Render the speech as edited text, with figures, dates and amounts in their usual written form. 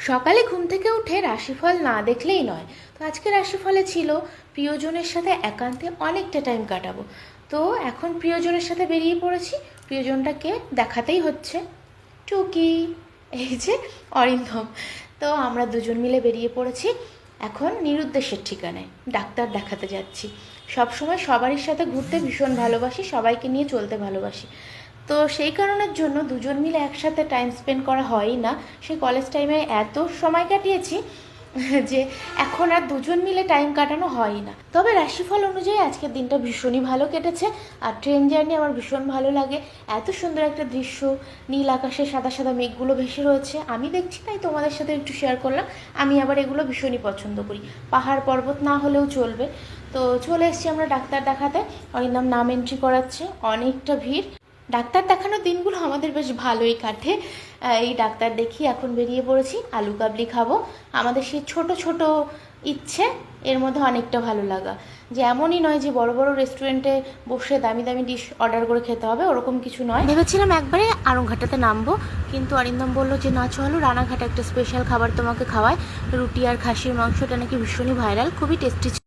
সকালে ঘুম থেকে উঠে রাশিফল না দেখলেই নয়। তো আজকে রাশিফলে ছিল প্রিয়জনের সাথে একান্তে অনেকটা টাইম কাটাবো। তো এখন প্রিয়জনের সাথে বেরিয়ে পড়েছি। প্রিয়জনটাকে দেখাতেই হচ্ছে, টুকি, এই যে অরিন্দম। তো আমরা দুজন মিলে বেরিয়ে পড়েছি এখন নিরুদ্দেশের ঠিকানায়, ডাক্তার দেখাতে যাচ্ছি। সবসময় সবারই সাথে ঘুরতে ভীষণ ভালোবাসি, সবাইকে নিয়ে চলতে ভালোবাসি। তো সেই কারণের জন্য দুজন মিলে একসাথে টাইম স্পেন্ড করা হয়ই না। সেই কলেজ টাইমে এত সময় কাটিয়েছি যে এখন আর দুজন মিলে টাইম কাটানো হয়ই না। তবে রাশিফল অনুযায়ী আজকের দিনটা ভীষণই ভালো কেটেছে। আর ট্রেন জার্নি আমার ভীষণ ভালো লাগে। এত সুন্দর একটা দৃশ্য, নীল আকাশে সাদা সাদা মেঘগুলো ভেসে রয়েছে, আমি দেখছি, তাই তোমাদের সাথে একটু শেয়ার করলাম। আমি আবার এগুলো ভীষণই পছন্দ করি, পাহাড় পর্বত না হলেও চলবে। তো চলে এসেছি আমরা ডাক্তার দেখাতে। অরিন্দম নাম এন্ট্রি করাচ্ছে, অনেকটা ভিড়। ডাক্তার দেখানোর দিনগুলো আমাদের বেশ ভালোই কাটে। এই ডাক্তার দেখি এখন বেরিয়ে পড়েছি, আলু কাবলি খাবো। আমাদের সেই ছোট ছোট ইচ্ছে, এর মধ্যে অনেকটা ভালো লাগা। যে এমনই নয় যে বড় বড় রেস্টুরেন্টে বসে দামি দামি ডিশ অর্ডার করে খেতে হবে, ওরকম কিছু নয়। ভেবেছিলাম একবারে আড়ংঘাটাতে নামবো, কিন্তু অরিন্দম বললো যে না, চলো রানাঘাটে একটা স্পেশাল খাবার তোমাকে খাওয়ায়, রুটি আর খাসির মাংসটা নাকি ভীষণই ভাইরাল, খুবই টেস্টি।